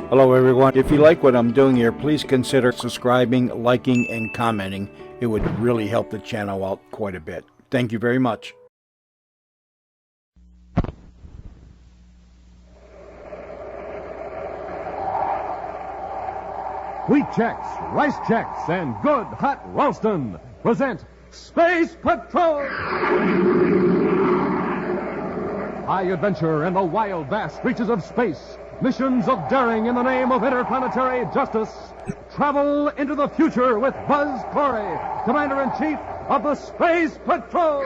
Hello, everyone. If you like what I'm doing here, please consider subscribing, liking, and commenting. It would really help the channel out quite a bit. Thank you very much. Wheat Checks, Rice Checks, and Good Hot Ralston present Space Patrol! High adventure in the wild, vast reaches of space. Missions of daring in the name of interplanetary justice. Travel into the future with Buzz Corey, Commander-in-Chief of the Space Patrol!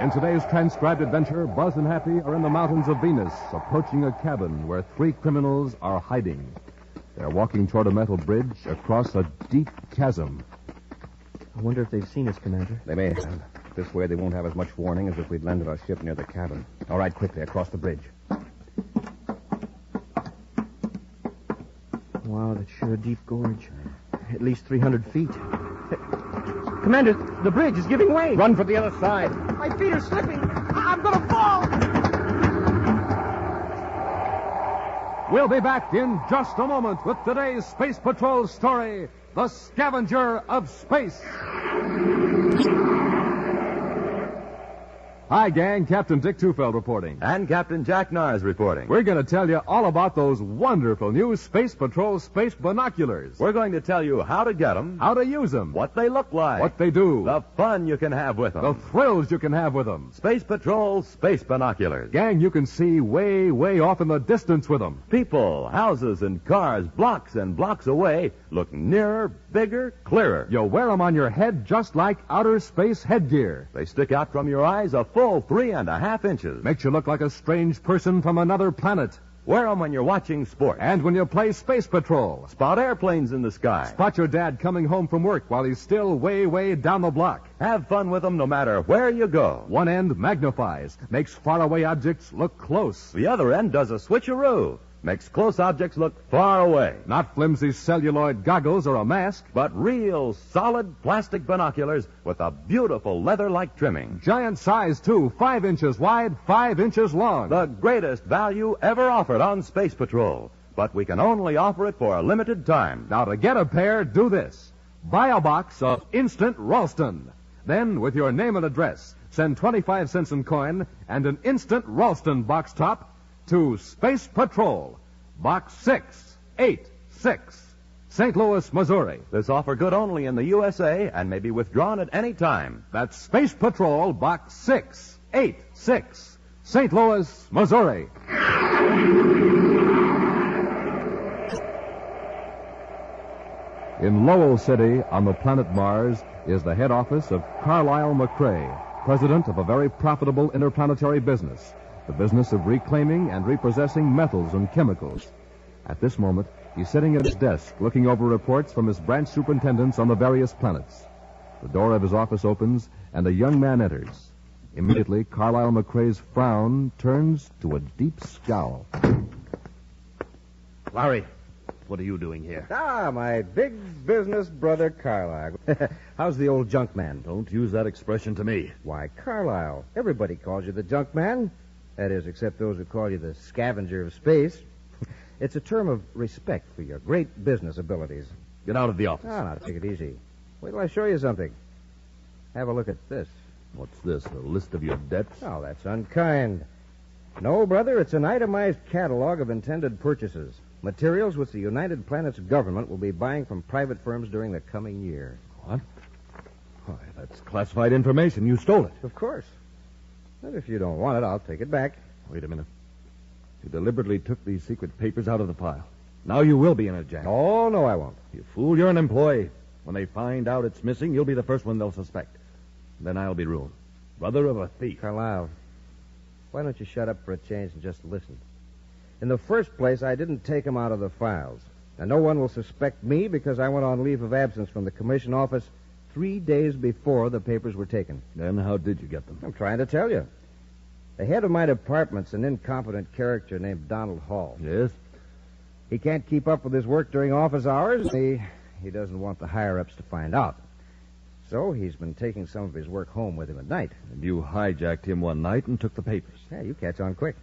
In today's transcribed adventure, Buzz and Happy are in the mountains of Venus, approaching a cabin where 3 criminals are hiding. They're walking toward a metal bridge across a deep chasm. I wonder if they've seen us, Commander. They may have. This way they won't have as much warning as if we'd landed our ship near the cabin. All right, quickly, across the bridge. Wow, that's sure a deep gorge. At least 300 feet. Commander, the bridge is giving way. Run for the other side. My feet are slipping. I'm going to fall. We'll be back in just a moment with today's Space Patrol story, The Scavenger of Space. Hi, gang. Captain Dick Tufeld reporting. And Captain Jack Nars reporting. We're going to tell you all about those wonderful new Space Patrol space binoculars. We're going to tell you how to get them, How to use them. what they look like, What they do. the fun you can have with them. The thrills you can have with them. Space Patrol Space Binoculars. Gang, you can see way, way off in the distance with them. People, houses, and cars blocks and blocks away look nearer, bigger, clearer. You'll wear them on your head just like outer space headgear. They stick out from your eyes a full 3.5 inches. Makes you look like a strange person from another planet. Wear them when you're watching sports. And when you play Space Patrol. Spot airplanes in the sky. Spot your dad coming home from work while he's still way, way down the block. Have fun with them no matter where you go. One end magnifies, makes faraway objects look close. The other end does a switcheroo. Makes close objects look far away. Not flimsy celluloid goggles or a mask. But real, solid plastic binoculars with a beautiful leather-like trimming. Giant size, too. 5 inches wide, 5 inches long. The greatest value ever offered on Space Patrol. But we can only offer it for a limited time. Now, to get a pair, do this. Buy a box of Instant Ralston. Then, with your name and address, send 25 cents in coin and an Instant Ralston box top to Space Patrol, Box 686, St. Louis, Missouri. This offer good only in the USA and may be withdrawn at any time. That's Space Patrol, Box 686, St. Louis, Missouri. In Lowell City, on the planet Mars, is the head office of Carlyle McCrae, president of a very profitable interplanetary business, the business of reclaiming and repossessing metals and chemicals. At this moment, he's sitting at his desk looking over reports from his branch superintendents on the various planets. The door of his office opens, and a young man enters. Immediately, Carlyle McCrae's frown turns to a deep scowl. Larry, what are you doing here? Ah, my big business brother, Carlyle. How's the old junk man? Don't use that expression to me. Why, Carlyle, everybody calls you the junk man. That is, except those who call you the scavenger of space. It's a term of respect for your great business abilities. Get out of the office. Ah, now, take it easy. Wait till I show you something. Have a look at this. What's this, a list of your debts? Oh, that's unkind. No, brother, it's an itemized catalog of intended purchases. Materials which the United Planets government will be buying from private firms during the coming year. What? Why, that's classified information. You stole it. Of course. But if you don't want it, I'll take it back. Wait a minute. You deliberately took these secret papers out of the file. Now you will be in it, Jack. Oh, no, I won't. You fool, you're an employee. When they find out it's missing, you'll be the first one they'll suspect. Then I'll be ruined. Brother of a thief. Carlyle, why don't you shut up for a change and just listen? In the first place, I didn't take them out of the files. And no one will suspect me because I went on leave of absence from the commission office 3 days before the papers were taken. Then how did you get them? I'm trying to tell you. The head of my department's an incompetent character named Donald Hall. Yes? He can't keep up with his work during office hours. He doesn't want the higher-ups to find out. So he's been taking some of his work home with him at night. And you hijacked him one night and took the papers. Yeah, you catch on quick.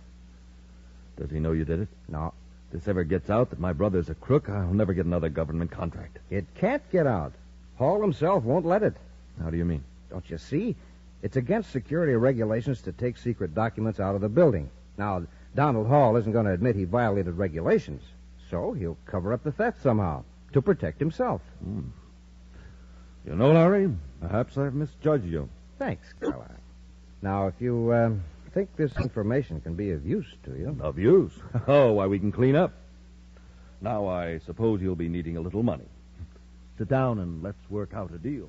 Does he know you did it? No, If this ever gets out that my brother's a crook, I'll never get another government contract. it can't get out. Hall himself won't let it. How do you mean? Don't you see? It's against security regulations to take secret documents out of the building. Now, Donald Hall isn't going to admit he violated regulations, so he'll cover up the theft somehow to protect himself. You know, Larry, perhaps I've misjudged you. Thanks, Carlisle. Now, if you think this information can be of use to you... Of use? Oh, why, we can clean up. Now, I suppose you'll be needing a little money. Sit down and let's work out a deal.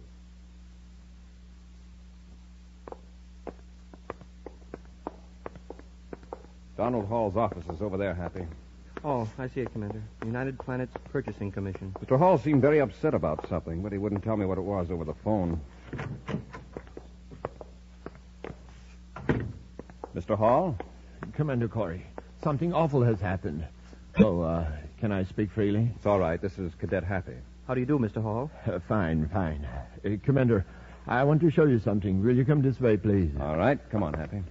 Donald Hall's office is over there, Happy. Oh, I see it, Commander. United Planets Purchasing Commission. Mr. Hall seemed very upset about something, but he wouldn't tell me what it was over the phone. Mr. Hall? Commander Corey, something awful has happened. Oh, can I speak freely? It's all right. This is Cadet Happy. How do you do, Mr. Hall? Fine. Commander, I want to show you something. Will you come this way, please? All right. Come on, Happy.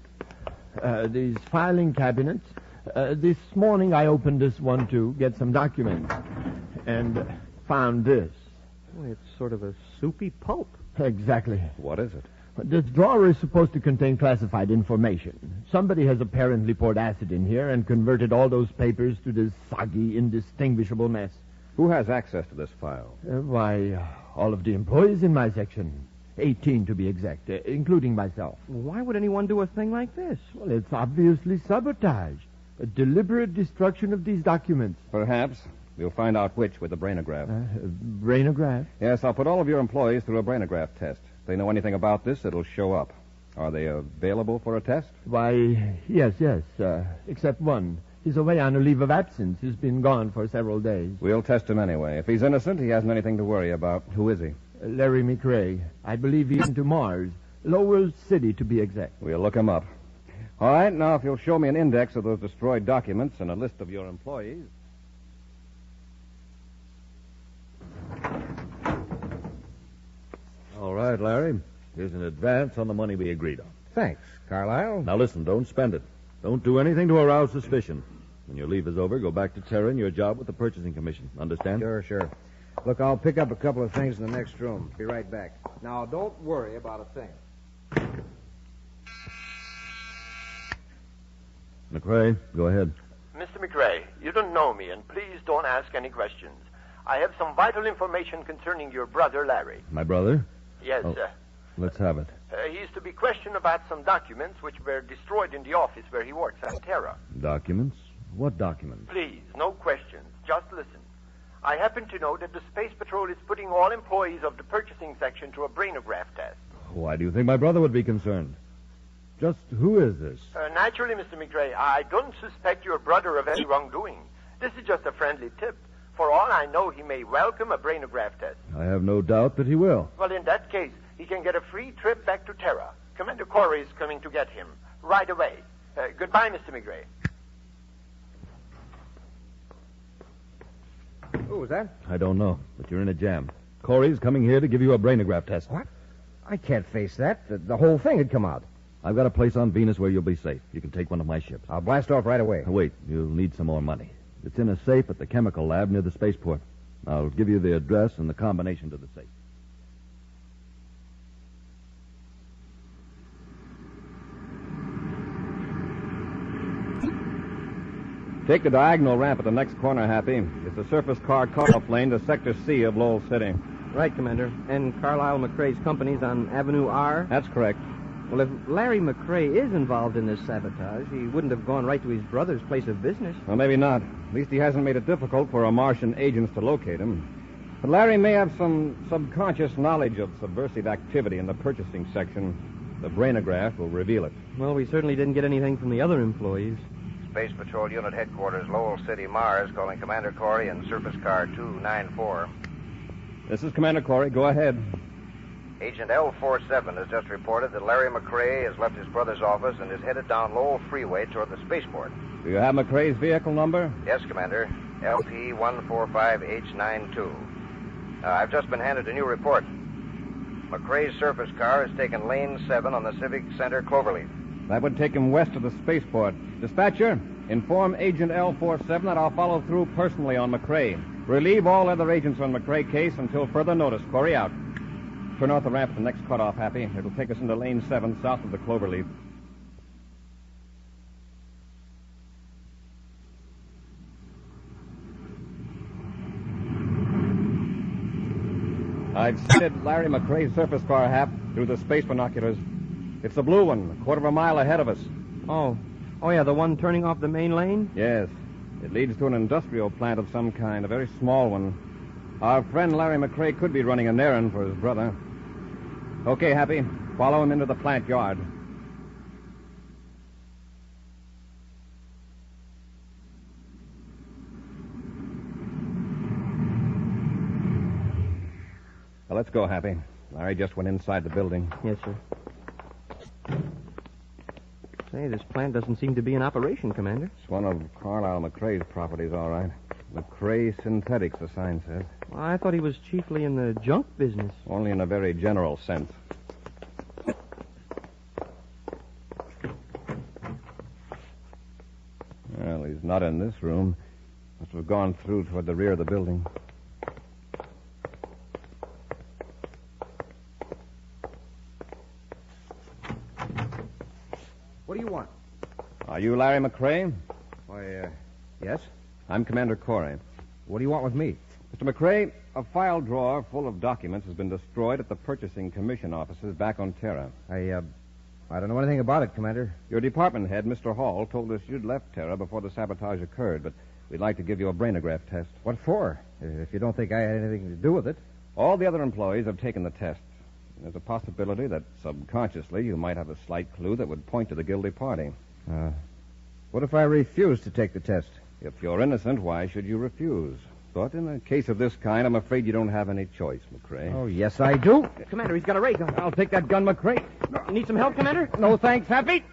These filing cabinets. This morning I opened this one to get some documents and found this. Well, it's sort of a soupy pulp. Exactly. What is it? This drawer is supposed to contain classified information. Somebody has apparently poured acid in here and converted all those papers to this soggy, indistinguishable mess. Who has access to this file? Why, all of the employees in my section. 18 to be exact, including myself. Why would anyone do a thing like this? Well, it's obviously sabotage. A deliberate destruction of these documents. Perhaps. We'll find out which with the brainograph. Brainograph? Yes, I'll put all of your employees through a brainograph test. If they know anything about this, it'll show up. Are they available for a test? Why, yes. Except one. He's away on a leave of absence. He's been gone for several days. We'll test him anyway. If he's innocent, he hasn't anything to worry about. Who is he? Larry McRae. I believe he's into Mars. Lowell City, to be exact. We'll look him up. All right, now if you'll show me an index of those destroyed documents and a list of your employees. All right, Larry. Here's an advance on the money we agreed on. Thanks, Carlisle. Now listen, don't spend it. Don't do anything to arouse suspicion. When your leave is over, go back to Terra and your job with the Purchasing Commission. Understand? Sure. Look, I'll pick up a couple of things in the next room. Be right back. Now, don't worry about a thing. McRae, go ahead. Mr. McRae, you don't know me, and please don't ask any questions. I have some vital information concerning your brother, Larry. My brother? Yes, Oh. Let's have it. he is to be questioned about some documents which were destroyed in the office where he works at Terra. Documents? What documents? Please, no questions. Just listen. I happen to know that the Space Patrol is putting all employees of the purchasing section to a brainograph test. Why do you think my brother would be concerned? Just who is this? Naturally, Mr. McRae, I don't suspect your brother of any wrongdoing. This is just a friendly tip. For all I know, he may welcome a brainograph test. I have no doubt that he will. Well, in that case, he can get a free trip back to Terra. Commander Corey is coming to get him right away. Goodbye, Mr. McRae. Who was that? I don't know, but you're in a jam. Corey's coming here to give you a brainograph test. What? I can't face that. The whole thing had come out. I've got a place on Venus where you'll be safe. You can take one of my ships. I'll blast off right away. Wait, you'll need some more money. It's in a safe at the chemical lab near the spaceport. I'll give you the address and the combination to the safe. Take the diagonal ramp at the next corner, Happy. It's a surface car cutoff lane to Sector C of Lowell City. Right, Commander. And Carlisle McRae's company's on Avenue R? That's correct. Well, if Larry McRae is involved in this sabotage, he wouldn't have gone right to his brother's place of business. Well, maybe not. At least he hasn't made it difficult for our Martian agents to locate him. But Larry may have some subconscious knowledge of subversive activity in the purchasing section. The brainograph will reveal it. Well, we certainly didn't get anything from the other employees. Space Patrol Unit Headquarters, Lowell City, Mars, calling Commander Corey and Surface Car 294. This is Commander Corey. Go ahead. Agent L47 has just reported that Larry McRae has left his brother's office and is headed down Lowell Freeway toward the spaceport. Do you have McRae's vehicle number? Yes, Commander. LP145H92. I've just been handed a new report. McRae's surface car has taken lane 7 on the Civic Center Cloverleaf. That would take him west of the spaceport. Dispatcher, Inform Agent L47 that I'll follow through personally on McCrae. Relieve all other agents on McCrae case until further notice. Corey out. Turn off the ramp at the next cutoff, Happy. It'll take us into lane 7 south of the Cloverleaf. I've sighted Larry McCrae's surface car, Hap, through the space binoculars. It's the blue one, a quarter of a mile ahead of us. Oh, yeah, the one turning off the main lane? Yes. It leads to an industrial plant of some kind, a very small one. Our friend Larry McCrae could be running an errand for his brother. Okay, Happy. Follow him into the plant yard. Well, let's go, Happy. Larry just went inside the building. Yes, sir. Say, this plant doesn't seem to be in operation, Commander. It's one of Carlisle McCrae's properties, all right. McCrae Synthetics, the sign says. Well, I thought he was chiefly in the junk business. Only in a very general sense. Well, he's not in this room. Must have gone through toward the rear of the building. What do you want? Are you Larry McCrae? Why, yes? I'm Commander Corey. What do you want with me? Mr. McCrae, a file drawer full of documents has been destroyed at the Purchasing Commission offices back on Terra. I don't know anything about it, Commander. Your department head, Mr. Hall, told us you'd left Terra before the sabotage occurred, but we'd like to give you a brainograph test. What for? If you don't think I had anything to do with it. All the other employees have taken the test. There's a possibility that subconsciously you might have a slight clue that would point to the guilty party. What if I refuse to take the test? If you're innocent, why should you refuse? But in a case of this kind, I'm afraid you don't have any choice, McCrae. Oh, yes, I do. Commander, he's got a ray gun. I'll take that gun, McCrae. You need some help, Commander? No thanks, Happy.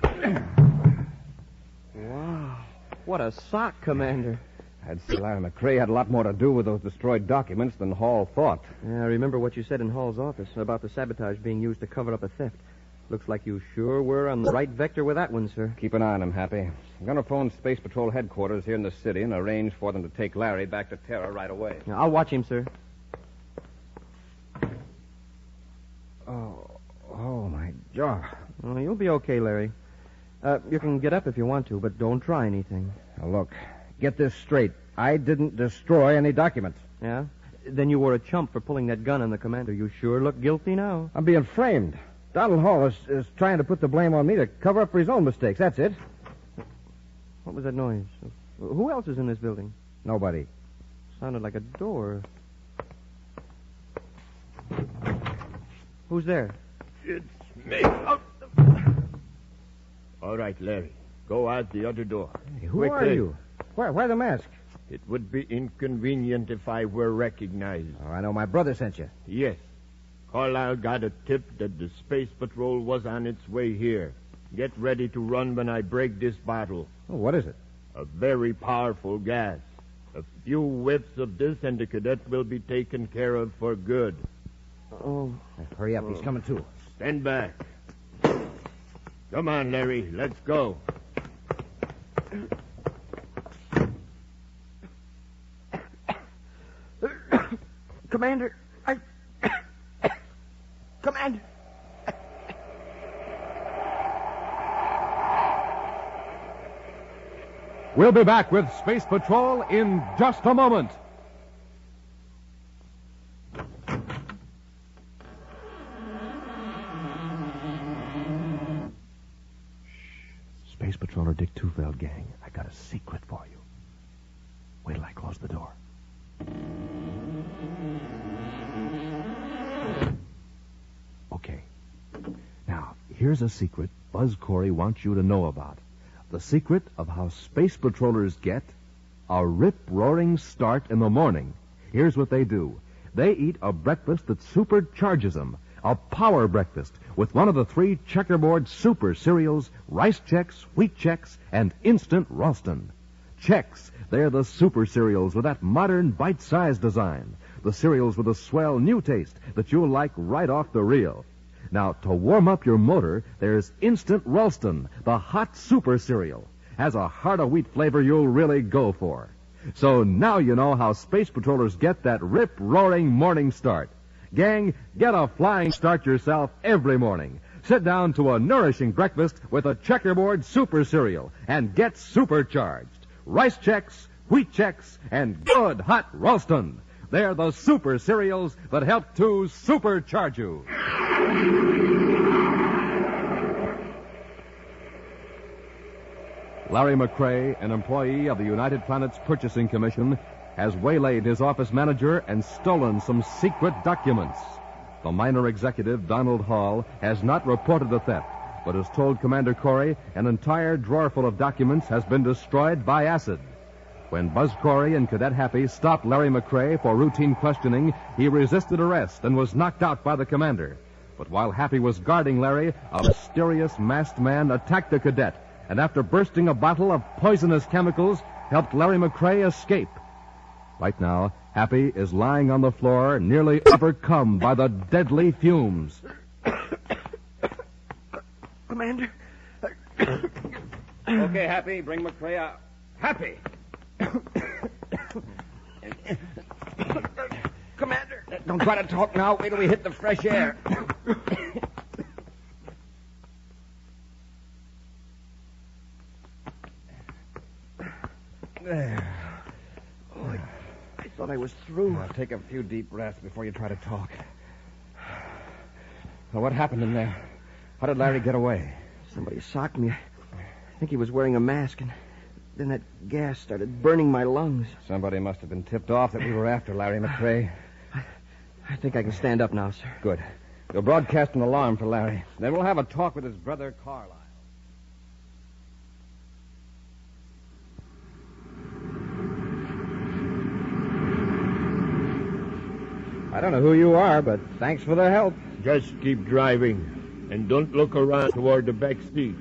Wow. What a sock, Commander. I'd say Larry McCrae had a lot more to do with those destroyed documents than Hall thought. Yeah, I remember what you said in Hall's office about the sabotage being used to cover up a theft. Looks like you sure were on the right vector with that one, sir. Keep an eye on him, Happy. I'm going to phone Space Patrol headquarters here in the city and arrange for them to take Larry back to Terra right away. Yeah, I'll watch him, sir. Oh, my jaw. Oh, you'll be okay, Larry. You can get up if you want to, but don't try anything. Now, look, get this straight. I didn't destroy any documents. Yeah? Then you were a chump for pulling that gun on the commander. You sure look guilty now. I'm being framed. Donald Hall is trying to put the blame on me to cover up for his own mistakes. That's it. What was that noise? Who else is in this building? Nobody. Sounded like a door. Who's there? It's me. All right, Larry. Go out the other door. Hey, who are you? Why the mask? It would be inconvenient if I were recognized. Oh, I know my brother sent you. Yes. Carlisle got a tip that the Space Patrol was on its way here. Get ready to run when I break this bottle. Oh, what is it? A very powerful gas. A few whiffs of this and the cadet will be taken care of for good. Oh. Hurry up, he's coming too. Stand back. Come on, Larry. Let's go. Commander, Commander. We'll be back with Space Patrol in just a moment. Space Patroller Dick Tufeld gang, I got a secret for you. Wait till I close the door. Okay. Now, here's a secret Buzz Corey wants you to know about. The secret of how space patrollers get a rip-roaring start in the morning. Here's what they do. They eat a breakfast that supercharges them. A power breakfast with one of the 3 checkerboard super cereals, Rice Chex, Wheat Chex, and Instant Ralston. Chex, they're the super cereals with that modern bite-sized design. The cereals with a swell new taste that you'll like right off the reel. Now, to warm up your motor, there's Instant Ralston, the hot super cereal. has a heart-of-wheat flavor you'll really go for. So now you know how Space Patrollers get that rip-roaring morning start. Gang, get a flying start yourself every morning. Sit down to a nourishing breakfast with a Checkerboard Super Cereal and get supercharged. Rice Chex, Wheat Chex, and good hot Ralston. They're the super cereals that help to supercharge you. Larry McCrae, an employee of the United Planets Purchasing Commission, has waylaid his office manager and stolen some secret documents. The minor executive, Donald Hall, has not reported the theft, but has told Commander Corey an entire drawer full of documents has been destroyed by acid. When Buzz Corey and Cadet Happy stopped Larry McCrae for routine questioning, he resisted arrest and was knocked out by the commander. But while Happy was guarding Larry, a mysterious masked man attacked the cadet, and after bursting a bottle of poisonous chemicals, helped Larry McCrae escape. Right now, Happy is lying on the floor, nearly overcome by the deadly fumes. Commander. Okay, Happy, bring McCrae out. Happy! Commander. Don't try to talk now. Wait till we hit the fresh air. There. Oh, I thought I was through. Now, take a few deep breaths before you try to talk. Well, what happened in there? How did Larry get away? Somebody socked me. I think he was wearing a mask, and then that gas started burning my lungs. Somebody must have been tipped off that we were after Larry McCrae. I think I can stand up now, sir. Good. You'll broadcast an alarm for Larry. Then we'll have a talk with his brother, Carlisle. I don't know who you are, but thanks for the help. Just keep driving, and don't look around toward the back seat.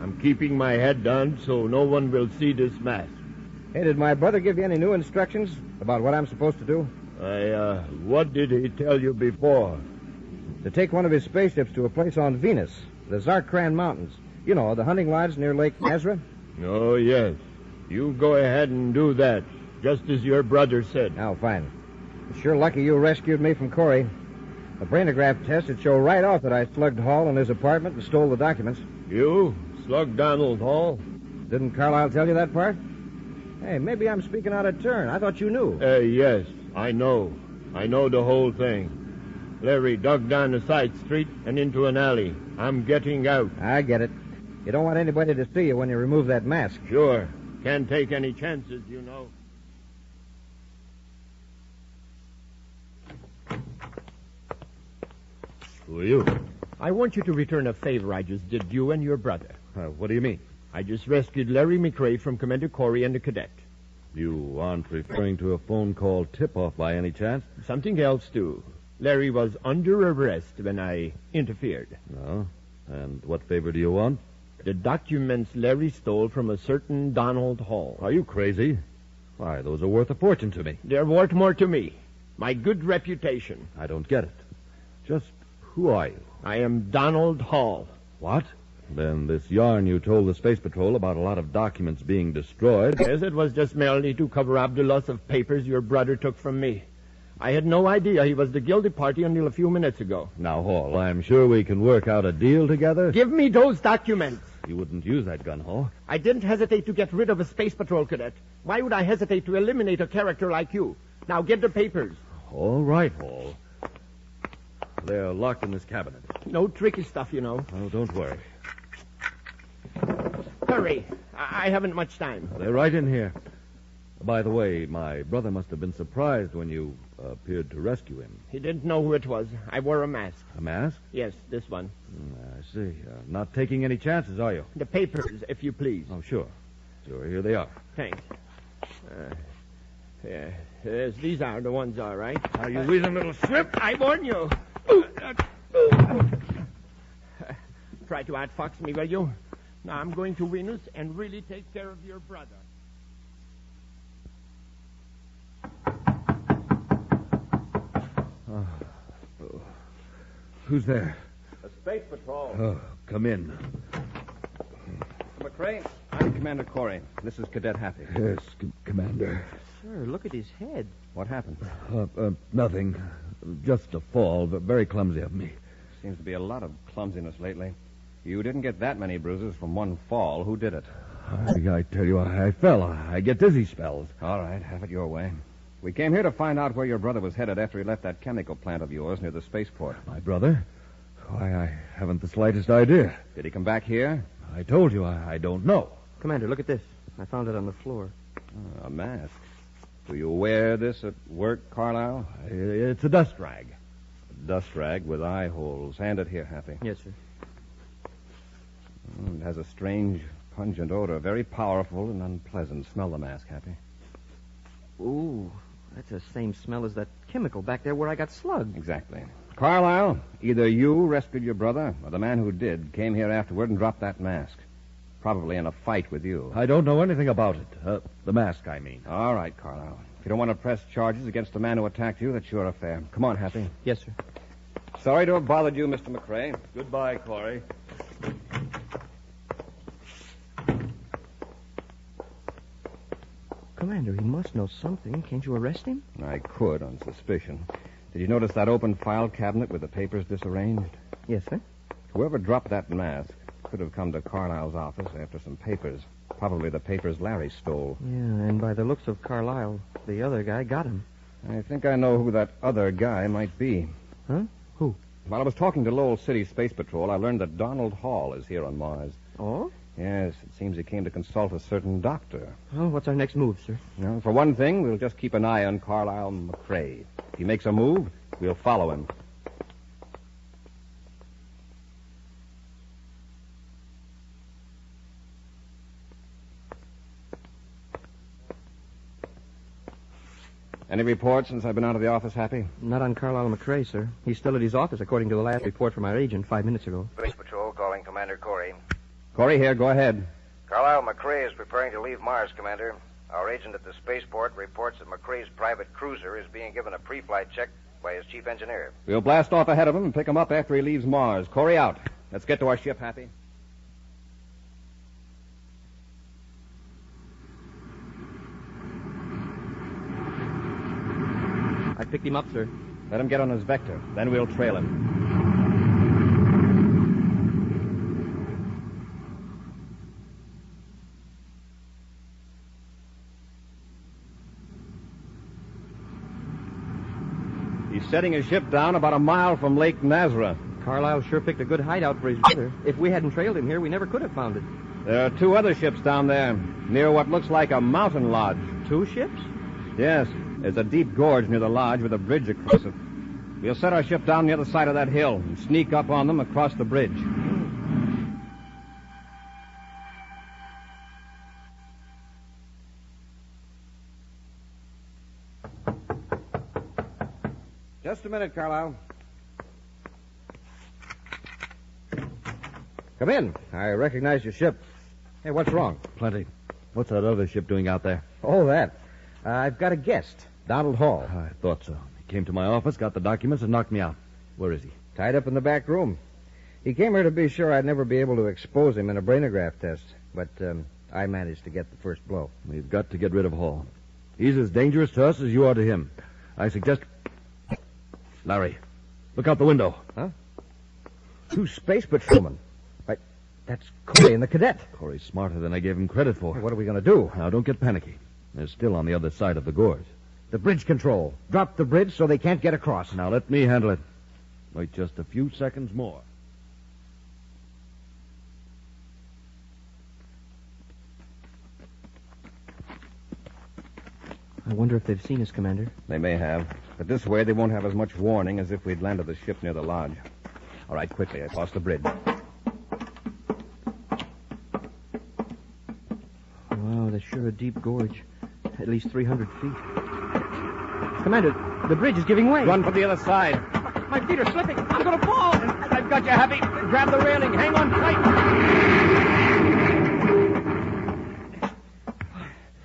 I'm keeping my head down so no one will see this mask. Hey, did my brother give you any new instructions about what I'm supposed to do? What did he tell you before? To take one of his spaceships to a place on Venus, the Zarkran Mountains. You know, the hunting lodge near Lake Nazareth. Oh, yes. You go ahead and do that, just as your brother said. Oh, fine. It's sure lucky you rescued me from Corey. The brainograph test would show right off that I slugged Hall in his apartment and stole the documents. You slugged Donald Hall? Didn't Carlisle tell you that part? Hey, maybe I'm speaking out of turn. I thought you knew. Yes, I know. I know the whole thing. Larry dug down a side street and into an alley. I'm getting out. I get it. You don't want anybody to see you when you remove that mask. Sure. Can't take any chances, you know. Who are you? I want you to return a favor I just did you and your brother. What do you mean? I just rescued Larry McCrae from Commander Corey and the cadet. You aren't referring to a phone call tip-off by any chance? Something else, too. Larry was under arrest when I interfered. No. And what favor do you want? The documents Larry stole from a certain Donald Hall. Are you crazy? Why, those are worth a fortune to me. They're worth more to me. My good reputation. I don't get it. Just who are you? I am Donald Hall. What? Then this yarn you told the Space Patrol about a lot of documents being destroyed... Yes, it was just merely to cover up the loss of papers your brother took from me. I had no idea he was the guilty party until a few minutes ago. Now, Hall, I'm sure we can work out a deal together. Give me those documents. You wouldn't use that gun, Hall. I didn't hesitate to get rid of a Space Patrol cadet. Why would I hesitate to eliminate a character like you? Now, get the papers. All right, Hall. They're locked in this cabinet. No tricky stuff, you know. Oh, don't worry. Hurry. I haven't much time. They're right in here. By the way, my brother must have been surprised when you appeared to rescue him. He didn't know who it was. I wore a mask. A mask? Yes, this one. I see. Not taking any chances, are you? The papers, if you please. Oh, sure. Sure, here they are. Thanks. Yes, these are the ones, all right. Now, you weasel little slip. I warn you. Try to outfox me, will you? Now, I'm going to Venus and really take care of your brother. Who's there? The Space Patrol. Oh, come in. McCrae, I'm Commander Corey. This is Cadet Happy. Yes, Commander. Sir, look at his head. What happened? Nothing. Just a fall, but very clumsy of me. Seems to be a lot of clumsiness lately. You didn't get that many bruises from one fall. Who did it? I tell you, I fell. I get dizzy spells. All right, have it your way. We came here to find out where your brother was headed after he left that chemical plant of yours near the spaceport. My brother? Why, I haven't the slightest idea. Did he come back here? I told you, I don't know. Commander, look at this. I found it on the floor. A mask. Do you wear this at work, Carlisle? It's a dust rag. A dust rag with eye holes. Hand it here, Happy. Yes, sir. It has a strange, pungent odor. Very powerful and unpleasant. Smell the mask, Happy. Ooh, that's the same smell as that chemical back there where I got slugged. Exactly. Carlisle, either you rescued your brother, or the man who did came here afterward and dropped that mask. Probably in a fight with you. I don't know anything about it. The mask, I mean. All right, Carlisle. If you don't want to press charges against the man who attacked you, that's your affair. Come on, Happy. Yes, sir. Sorry to have bothered you, Mr. McCrae. Goodbye, Corey. Commander, he must know something. Can't you arrest him? I could, on suspicion. Did you notice that open file cabinet with the papers disarranged? Yes, sir. Whoever dropped that mask could have come to Carlisle's office after some papers. Probably the papers Larry stole. Yeah, and by the looks of Carlisle, the other guy got him. I think I know who that other guy might be. Huh? Who? While I was talking to Lowell City Space Patrol, I learned that Donald Hall is here on Mars. Oh? Yes, it seems he came to consult a certain doctor. Well, what's our next move, sir? Well, for one thing, we'll just keep an eye on Carlisle McCrae. If he makes a move, we'll follow him. Any reports since I've been out of the office, Happy? Not on Carlisle McCrae, sir. He's still at his office, according to the last report from our agent 5 minutes ago. Space Patrol calling Commander Corey. Corey here, go ahead. Carlisle McCrae is preparing to leave Mars, Commander. Our agent at the spaceport reports that McCrae's private cruiser is being given a pre-flight check by his chief engineer. We'll blast off ahead of him and pick him up after he leaves Mars. Corey out. Let's get to our ship, Happy. I picked him up, sir. Let him get on his vector. Then we'll trail him. He's setting his ship down about a mile from Lake Nazareth. Carlisle sure picked a good hideout for his brother. If we hadn't trailed him here, we never could have found it. There are two other ships down there, near what looks like a mountain lodge. 2 ships? Yes, there's a deep gorge near the lodge with a bridge across it. We'll set our ship down the other side of that hill and sneak up on them across the bridge. Just a minute, Carlisle. Come in. I recognize your ship. Hey, what's wrong? Plenty. What's that other ship doing out there? Oh, that. I've got a guest, Donald Hall. I thought so. He came to my office, got the documents, and knocked me out. Where is he? Tied up in the back room. He came here to be sure I'd never be able to expose him in a brainograph test, but I managed to get the first blow. We've got to get rid of Hall. He's as dangerous to us as you are to him. I suggest... Larry, look out the window. Huh? 2 space patrolmen. That's Corey and the cadet. Corey's smarter than I gave him credit for. Hey, what are we going to do? Now, don't get panicky. They're still on the other side of the gorge. The bridge control. Drop the bridge so they can't get across. Now, let me handle it. Wait just a few seconds more. I wonder if they've seen us, Commander. They may have, but this way they won't have as much warning as if we'd landed the ship near the lodge. All right, quickly, across the bridge. Wow, that's sure a deep gorge. At least 300 feet. Commander, the bridge is giving way. Run for the other side. My feet are slipping. I'm going to fall. I've got you, Happy. Grab the railing. Hang on tight.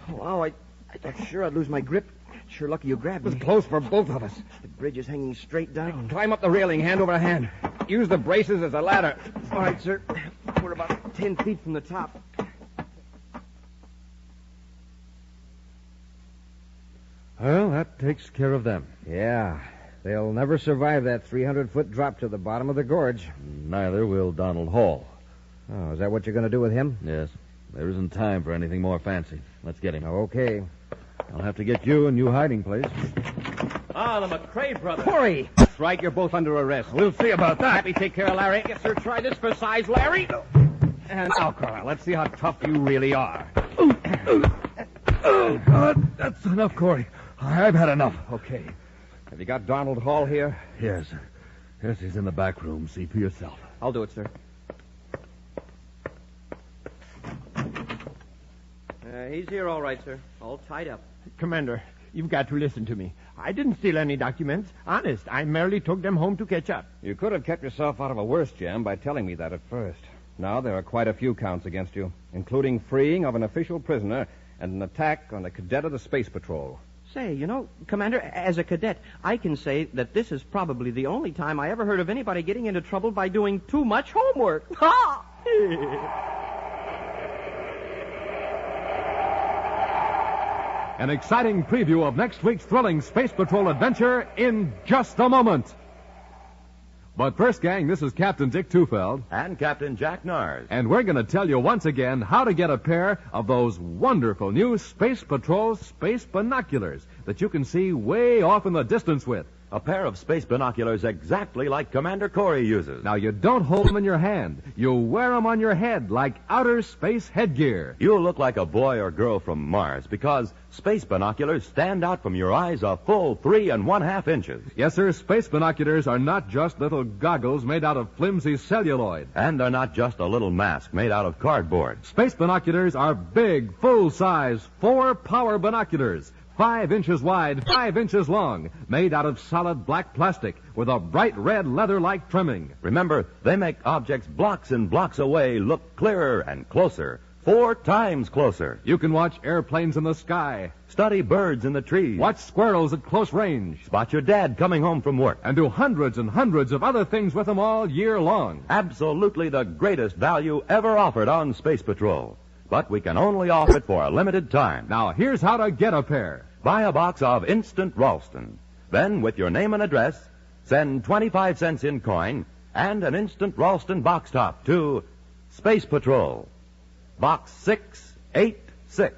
Wow, I thought sure I'd lose my grip. Sure lucky you grabbed me. It was close for both of us. The bridge is hanging straight down. Climb up the railing, hand over hand. Use the braces as a ladder. All right, sir. We're about 10 feet from the top. Well, that takes care of them. Yeah. They'll never survive that 300-foot drop to the bottom of the gorge. Neither will Donald Hall. Oh, is that what you're going to do with him? Yes. There isn't time for anything more fancy. Let's get him. Okay. I'll have to get you a new hiding place. Ah, the McCrae brothers. Corey! That's right, you're both under arrest. We'll see about that. Happy, take care of Larry. Yes, sir, try this for size, Larry. And now, Carl, let's see how tough you really are. Oh, God. That's enough, Corey. I've had enough. Okay. Have you got Donald Hall here? Yes. Yes, he's in the back room. See for yourself. I'll do it, sir. He's here all right, sir. All tied up. Commander, you've got to listen to me. I didn't steal any documents. Honest, I merely took them home to catch up. You could have kept yourself out of a worse jam by telling me that at first. Now there are quite a few counts against you, including freeing of an official prisoner and an attack on a cadet of the Space Patrol. Say, you know, Commander, as a cadet, I can say that this is probably the only time I ever heard of anybody getting into trouble by doing too much homework. Ha! An exciting preview of next week's thrilling Space Patrol adventure in just a moment. But first, gang, this is Captain Dick Tufeld. And Captain Jack Nars. And we're going to tell you once again how to get a pair of those wonderful new Space Patrol space binoculars that you can see way off in the distance with. A pair of space binoculars exactly like Commander Corey uses. Now, you don't hold them in your hand. You wear them on your head like outer space headgear. You'll look like a boy or girl from Mars because space binoculars stand out from your eyes a full 3 1/2 inches. Yes, sir, space binoculars are not just little goggles made out of flimsy celluloid. And they're not just a little mask made out of cardboard. Space binoculars are big, full-size, 4-power binoculars. 5 inches wide, 5 inches long, made out of solid black plastic with a bright red leather-like trimming. Remember, they make objects blocks and blocks away look clearer and closer, 4 times closer. You can watch airplanes in the sky, Study birds in the trees, watch squirrels at close range, spot your dad coming home from work, and do hundreds and hundreds of other things with them all year long. Absolutely the greatest value ever offered on Space Patrol. But we can only offer it for a limited time. Now, here's how to get a pair. Buy a box of Instant Ralston. Then, with your name and address, send 25 cents in coin and an Instant Ralston box top to Space Patrol, Box 686,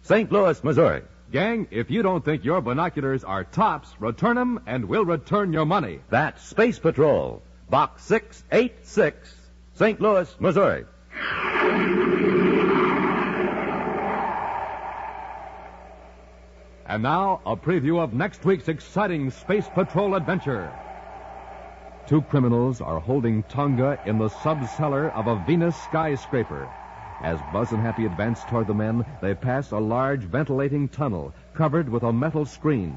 St. Louis, Missouri. Gang, if you don't think your binoculars are tops, return them and we'll return your money. That's Space Patrol, Box 686, St. Louis, Missouri. And now, a preview of next week's exciting Space Patrol adventure. 2 criminals are holding Tonga in the subcellar of a Venus skyscraper. As Buzz and Happy advance toward the men, they pass a large ventilating tunnel covered with a metal screen.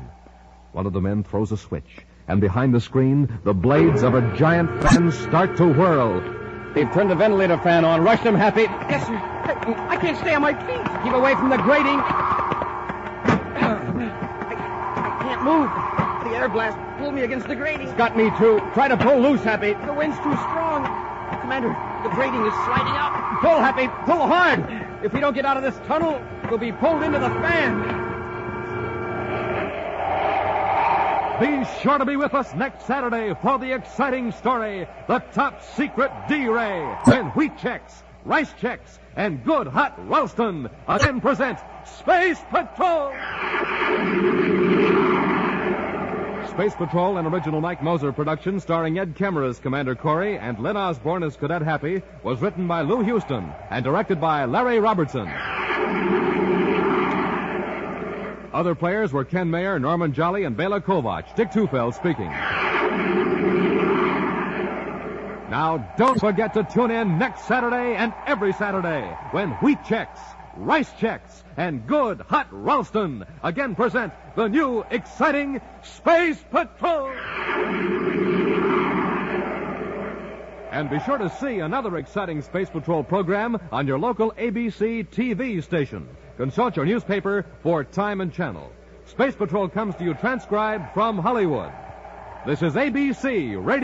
One of the men throws a switch, and behind the screen, the blades of a giant fan start to whirl. They've turned the ventilator fan on. Rush them, Happy. Yes, sir. I can't stay on my feet. Keep away from the grating. I can't move. The air blast pulled me against the grating. It's got me, too. Try to pull loose, Happy. The wind's too strong. Commander, the grating is sliding out. Pull, Happy. Pull hard. If we don't get out of this tunnel, we'll be pulled into the fan. Be sure to be with us next Saturday for the exciting story, The Top Secret D-Ray, when wheat checks, rice checks, and good hot Ralston again present Space Patrol! Space Patrol, an original Mike Moser production starring Ed Kemmer as Commander Corey and Len Osborne as Cadet Happy, was written by Lou Houston and directed by Larry Robertson. Other players were Ken Mayer, Norman Jolly, and Bela Kovac. Dick Tufeld speaking. Now, don't forget to tune in next Saturday and every Saturday when wheat checks, rice checks, and good hot Ralston again present the new exciting Space Patrol. And be sure to see another exciting Space Patrol program on your local ABC TV station. Consult your newspaper for time and channel. Space Patrol comes to you transcribed from Hollywood. This is ABC Radio.